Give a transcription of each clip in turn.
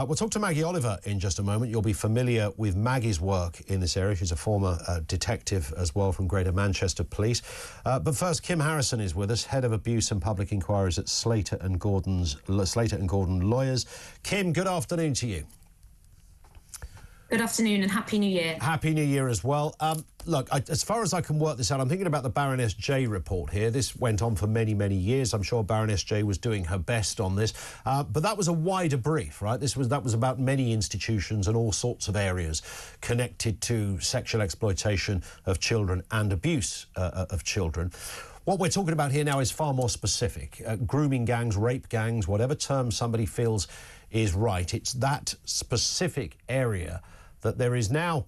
We'll talk to Maggie Oliver in just a moment. You'll be familiar with Maggie's work in this area. She's a former detective as well from Greater Manchester Police. But first, Kim Harrison is with us, Head of Abuse and Public Inquiries at Slater and Gordon Lawyers. Kim, good afternoon to you. Good afternoon and Happy New Year. Happy New Year as well. Look, as far as I can work this out, I'm thinking about the Baroness J report here. This went on for many, many years. I'm sure Baroness J was doing her best on this. But that was a wider brief, right? That was about many institutions and all sorts of areas connected to sexual exploitation of children and abuse of children. What we're talking about here now is far more specific. Grooming gangs, rape gangs, whatever term somebody feels is right. It's that specific area that there is now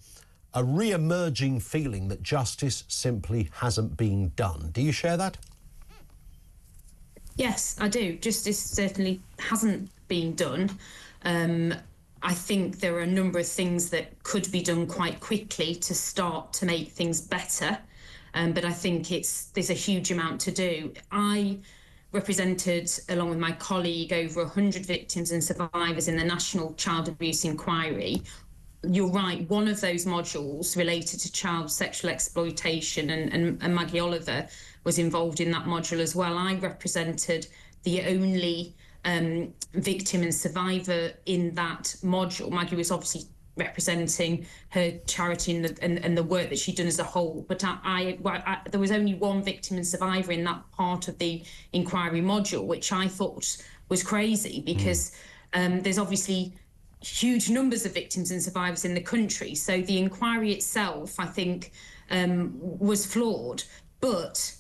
a re-emerging feeling that justice simply hasn't been done. Do you share that? Yes, I do. Justice certainly hasn't been done. I think there are a number of things that could be done quite quickly to start to make things better. But I think there's a huge amount to do. I represented, along with my colleague, over 100 victims and survivors in the National Child Abuse Inquiry. You're right, one of those modules related to child sexual exploitation, and Maggie Oliver was involved in that module as well. I represented the only victim and survivor in that module. Maggie was obviously representing her charity and the work that she'd done as a whole, but there was only one victim and survivor in that part of the inquiry module, which I thought was crazy because there's obviously huge numbers of victims and survivors in the country. So the inquiry itself, I think, was flawed. But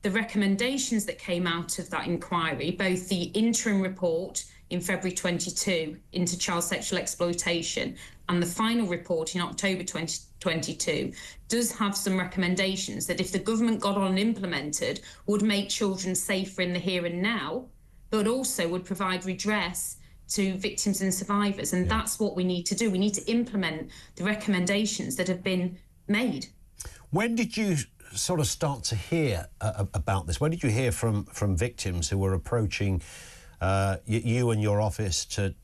the recommendations that came out of that inquiry, both the interim report in February 22 into child sexual exploitation and the final report in October 2022, does have some recommendations that, if the government got on and implemented, would make children safer in the here and now, but also would provide redress to victims and survivors. And that's what we need to do. We need to implement the recommendations that have been made. When did you sort of start to hear about this? When did you hear from victims who were approaching you and your office to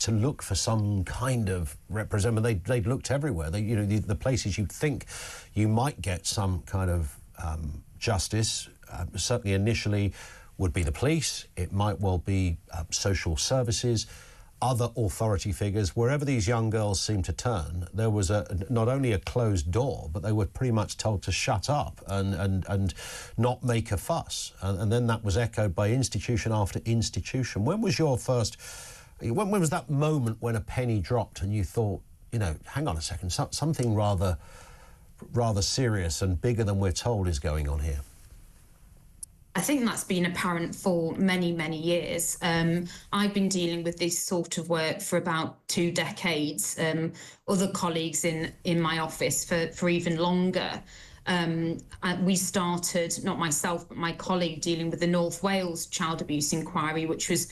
look for some kind of representation? They'd looked everywhere. The places you'd think you might get some kind of justice, certainly initially, would be the police. It might well be social services, other authority figures. Wherever these young girls seemed to turn, there was not only a closed door, but they were pretty much told to shut up and not make a fuss. And then that was echoed by institution after institution. When was your first? When was that moment when a penny dropped and you thought, hang on a second, something rather serious and bigger than we're told is going on here? I think that's been apparent for many, many years. I've been dealing with this sort of work for about 2 decades. Other colleagues in my office for even longer. We started, not myself, but my colleague, dealing with the North Wales Child Abuse Inquiry, which was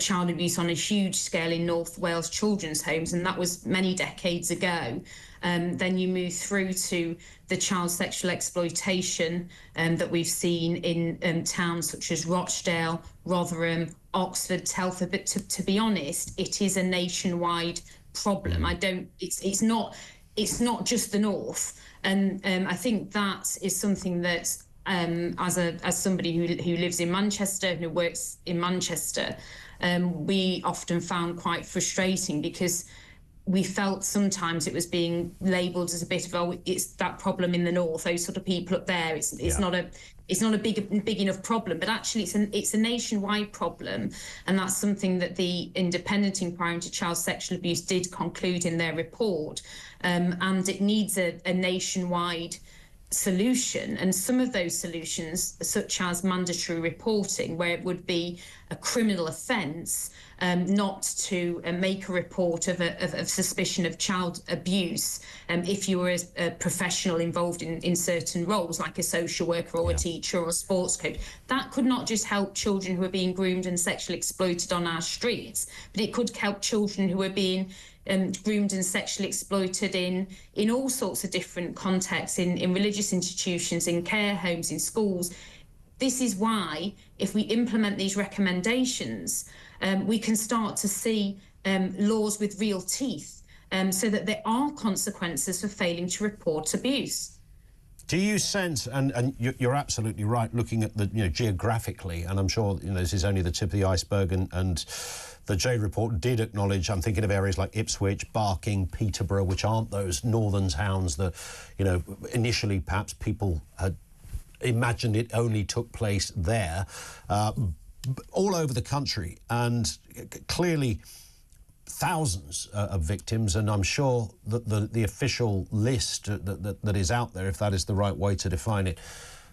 child abuse on a huge scale in North Wales children's homes, and that was many decades ago. Then you move through to the child sexual exploitation that we've seen in towns such as Rochdale, Rotherham, Oxford, Telford. But to be honest, it is a nationwide problem. It's not just the North, and I think that is something that, as somebody who lives in Manchester, who works in Manchester, we often found quite frustrating, because we felt sometimes it was being labelled as a bit of, oh, it's that problem in the North, those sort of people up there. It's not a big enough problem, but actually it's a nationwide problem, and that's something that the Independent Inquiry into Child Sexual Abuse did conclude in their report, and it needs a nationwide solution. And some of those solutions, such as mandatory reporting, where it would be a criminal offence not to make a report of suspicion of child abuse if you were a professional involved in certain roles, like a social worker or a teacher or a sports coach. That could not just help children who are being groomed and sexually exploited on our streets, but it could help children who are being groomed and sexually exploited in all sorts of different contexts, in religious institutions, in care homes, in schools. This is why, if we implement these recommendations, we can start to see laws with real teeth, so that there are consequences for failing to report abuse. Do you sense, and you're absolutely right, looking at the, geographically, and I'm sure, this is only the tip of the iceberg, and the Jade report did acknowledge, I'm thinking of areas like Ipswich, Barking, Peterborough, which aren't those northern towns that, initially perhaps people had imagined it only took place there, all over the country, and clearly thousands of victims, and I'm sure that the official list that is out there, if that is the right way to define it,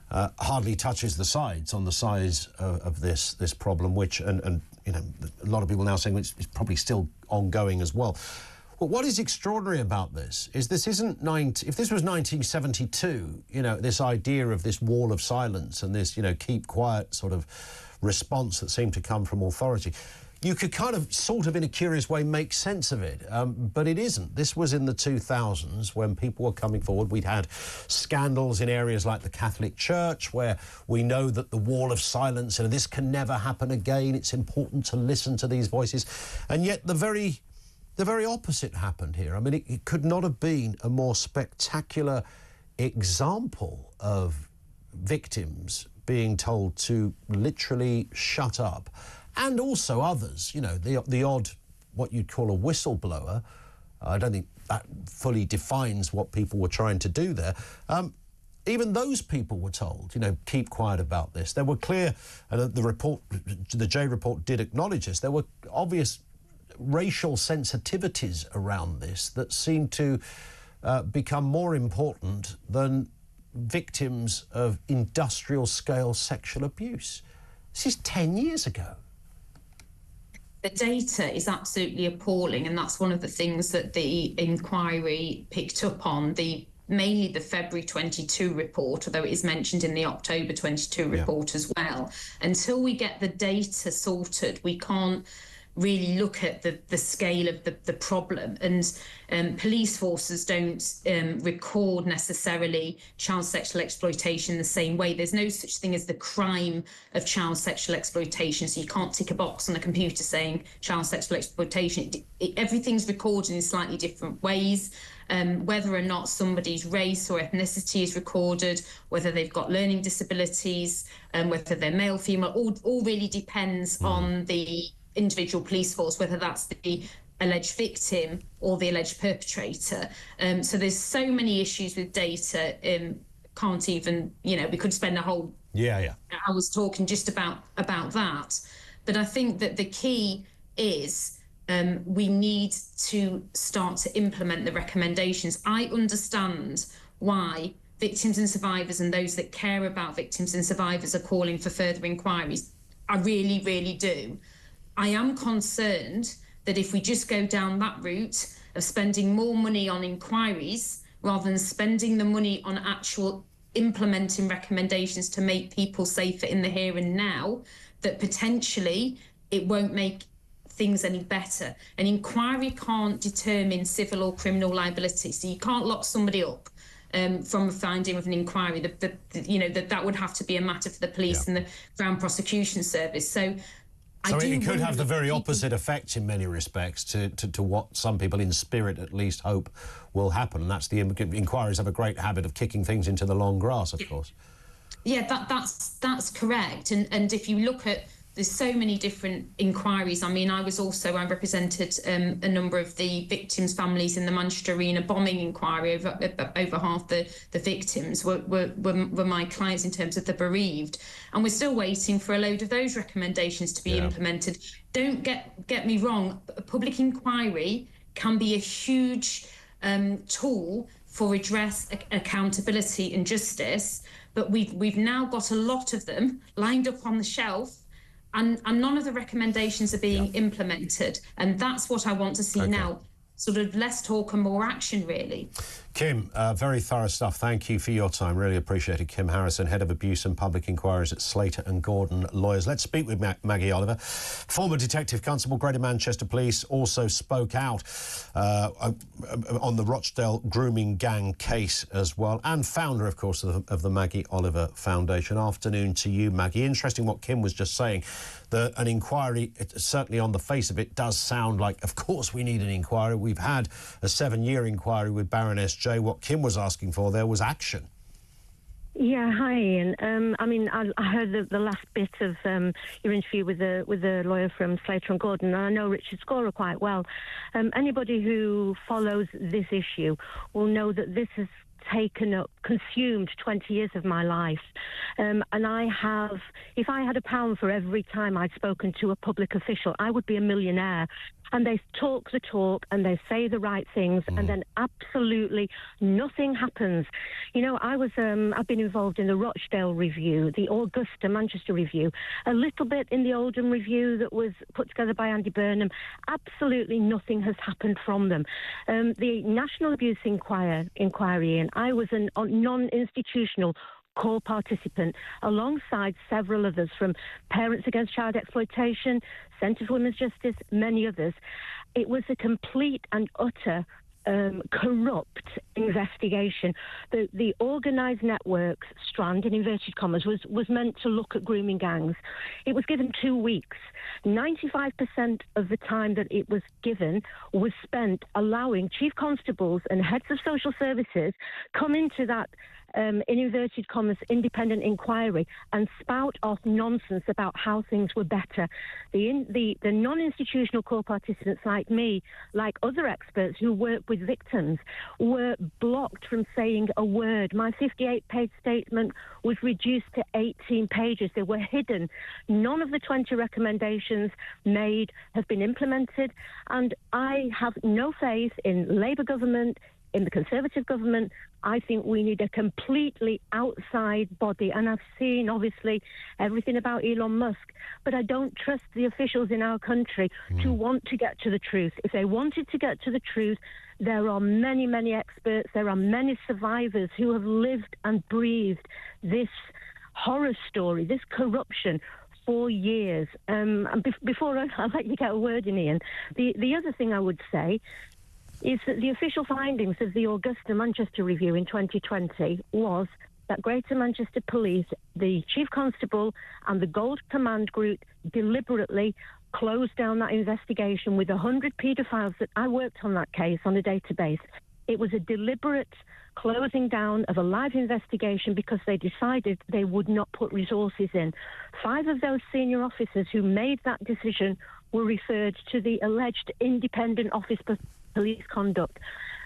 hardly touches the sides on the size of this problem, which and a lot of people now saying it's probably still ongoing as well. But what is extraordinary about this is if this was 1972, this idea of this wall of silence and this keep quiet sort of response that seemed to come from authority, you could kind of, sort of in a curious way, make sense of it, but it isn't. This was in the 2000s when people were coming forward. We'd had scandals in areas like the Catholic Church where we know that the wall of silence, this can never happen again. It's important to listen to these voices. And yet the very opposite happened here. I mean, it could not have been a more spectacular example of victims being told to literally shut up. And also others, the odd, what you'd call a whistleblower. I don't think that fully defines what people were trying to do there. Even those people were told, keep quiet about this. There were clear, the J report did acknowledge this, there were obvious racial sensitivities around this that seemed to become more important than victims of industrial scale sexual abuse. This is 10 years ago. The data is absolutely appalling, and that's one of the things that the inquiry picked up on, mainly the February 22 report, although it is mentioned in the October 22 report as well. Until we get the data sorted, we can't really look at the scale of the problem, and police forces don't record necessarily child sexual exploitation the same way. There's no such thing as the crime of child sexual exploitation, so you can't tick a box on a computer saying child sexual exploitation. Everything's recorded in slightly different ways. Whether or not somebody's race or ethnicity is recorded, whether they've got learning disabilities, whether they're male, female, all really depends on the individual police force, whether that's the alleged victim or the alleged perpetrator. So there's so many issues with data. Can't even, we could spend a whole hours talking just about that. But I think that the key is we need to start to implement the recommendations. I understand why victims and survivors and those that care about victims and survivors are calling for further inquiries. I really, really do. I am concerned that if we just go down that route of spending more money on inquiries rather than spending the money on actual implementing recommendations to make people safer in the here and now, that potentially it won't make things any better. An inquiry can't determine civil or criminal liability, so you can't lock somebody up from a finding of an inquiry. That would have to be a matter for the police and the Crown Prosecution Service. So it could have the very opposite effect in many respects to what some people in spirit at least hope will happen. And that's the inquiries have a great habit of kicking things into the long grass, of course. Yeah, that's correct. And if you look at, there's so many different inquiries. I mean, I represented a number of the victims' families in the Manchester Arena bombing inquiry. Over half the victims were my clients in terms of the bereaved. And we're still waiting for a load of those recommendations to be implemented. Don't get me wrong, a public inquiry can be a huge tool for accountability and justice, but we've now got a lot of them lined up on the shelf, and none of the recommendations are being implemented. And that's what I want to see now. Sort of less talk and more action, really. Kim, very thorough stuff. Thank you for your time. Really appreciate it. Kim Harrison, Head of Abuse and Public Inquiries at Slater and Gordon Lawyers. Let's speak with Maggie Oliver. Former Detective Constable, Greater Manchester Police, also spoke out on the Rochdale grooming gang case as well, and founder, of course, of the Maggie Oliver Foundation. Afternoon to you, Maggie. Interesting what Kim was just saying. An inquiry, certainly on the face of it, does sound like, of course, we need an inquiry. We've had a 7-year inquiry with Baroness J. What Kim was asking for there was action. Yeah, hi, Ian. I heard the last bit of your interview with the lawyer from Slater and Gordon, and I know Richard Scorer quite well. Anybody who follows this issue will know that this has consumed 20 years of my life. And if I had £1 for every time I'd spoken to a public official, I would be a millionaire. And they talk the talk and they say the right things, and then absolutely nothing happens. You know, I've been involved in the Rochdale review, the Augusta Manchester review, a little bit in the Oldham review that was put together by Andy Burnham. Absolutely nothing has happened from them. The National Abuse Inquiry, and I was a non-institutional core participant alongside several others from Parents Against Child Exploitation, Centre for Women's Justice, many others. It was a complete and utter corrupt investigation. The organised networks strand, in inverted commas, was meant to look at grooming gangs. It was given 2 weeks. 95% of the time that it was given was spent allowing chief constables and heads of social services come into that in inverted commas, independent inquiry and spout off nonsense about how things were better. The non-institutional core participants like me, like other experts who work with victims, were blocked from saying a word. My 58-page statement was reduced to 18 pages. They were hidden. None of the 20 recommendations made have been implemented, and I have no faith in Labour government, in the Conservative government. I think we need a completely outside body. And I've seen, obviously, everything about Elon Musk, but I don't trust the officials in our country to want to get to the truth. If they wanted to get to the truth, there are many, many experts, there are many survivors who have lived and breathed this horror story, this corruption, for years. And before I let you get a word in, Ian, the other thing I would say is that the official findings of the Augusta Manchester review in 2020 was that Greater Manchester Police, the Chief Constable and the Gold Command Group deliberately closed down that investigation with 100 paedophiles that I worked on that case on a database. It was a deliberate closing down of a live investigation because they decided they would not put resources in. 5 of those senior officers who made that decision were referred to the alleged Independent Office for Police Conduct.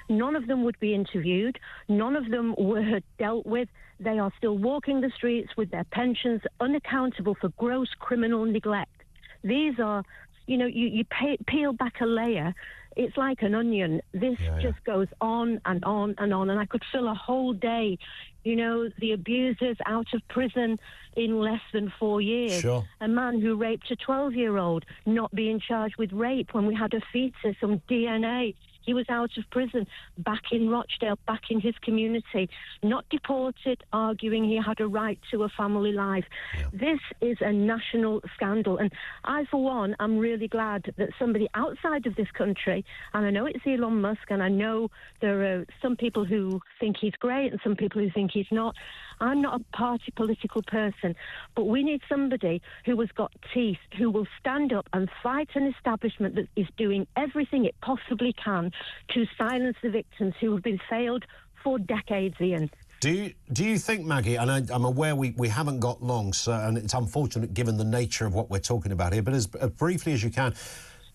None of them would be interviewed. None of them were dealt with. They are still walking the streets with their pensions, unaccountable for gross criminal neglect. These are, you peel back a layer. It's like an onion. This just goes on and on and on. And I could fill a whole day, the abusers out of prison in less than 4 years. Sure. A man who raped a 12-year-old not being charged with rape when we had a fetus, some DNA. He was out of prison, back in Rochdale, back in his community, not deported, arguing he had a right to a family life. Yeah. This is a national scandal. And I, for one, am really glad that somebody outside of this country, and I know it's Elon Musk, and I know there are some people who think he's great and some people who think he's not. I'm not a party political person, but we need somebody who has got teeth, who will stand up and fight an establishment that is doing everything it possibly can to silence the victims who have been failed for decades, Ian. Do you think, Maggie, and I'm aware we haven't got long, so, and it's unfortunate given the nature of what we're talking about here, but as briefly as you can,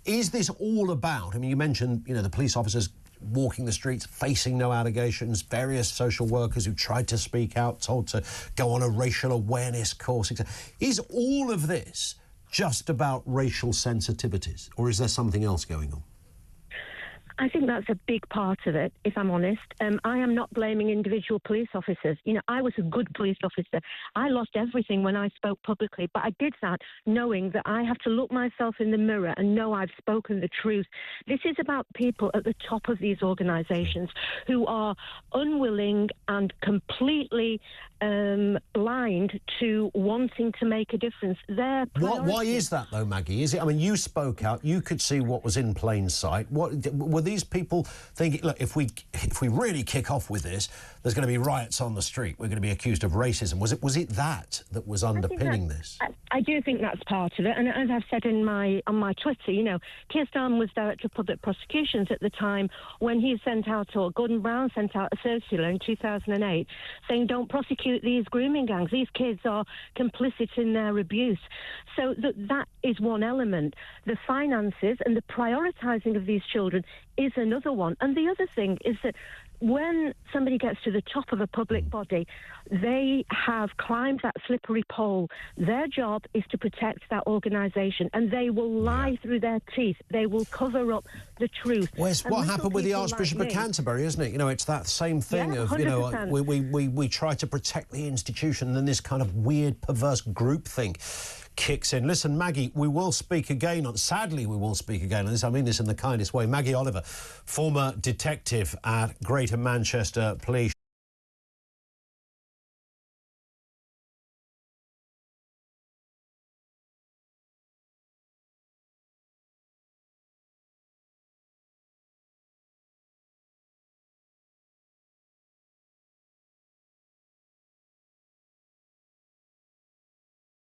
is this all about, you mentioned, the police officers walking the streets, facing no allegations, various social workers who tried to speak out, told to go on a racial awareness course, etc. Is all of this just about racial sensitivities, or is there something else going on? I think that's a big part of it, if I'm honest. I am not blaming individual police officers. You know, I was a good police officer. I lost everything when I spoke publicly, but I did that knowing that I have to look myself in the mirror and know I've spoken the truth. This is about people at the top of these organisations who are unwilling and completely blind to wanting to make a difference. Why is that, though, Maggie? Is it? I mean, you spoke out. You could see what was in plain sight. What were these people thinking? Look, if we really kick off with this, there's going to be riots on the street. We're going to be accused of racism. Was it that was underpinning this? I do think that's part of it. And as I've said on my Twitter, you know, Keir Starmer was Director of Public Prosecutions at the time when he sent out, or Gordon Brown sent out a circular in 2008 saying, don't prosecute these grooming gangs. These kids are complicit in their abuse. So that is one element. The finances and the prioritising of these children is another one. And the other thing is that when somebody gets to the top of a public body, they have climbed that slippery pole. Their job is to protect that organisation, and they will lie through their teeth. They will cover up the truth. Well, it's what happened with the Archbishop of Canterbury, isn't it? You know, it's that same thing of, 100%. You know, we try to protect the institution, and then this kind of weird, perverse groupthink kicks in. Listen, Maggie, we will speak again. Sadly, we will speak again on this. I mean this in the kindest way. Maggie Oliver, former detective at Greater Manchester Police.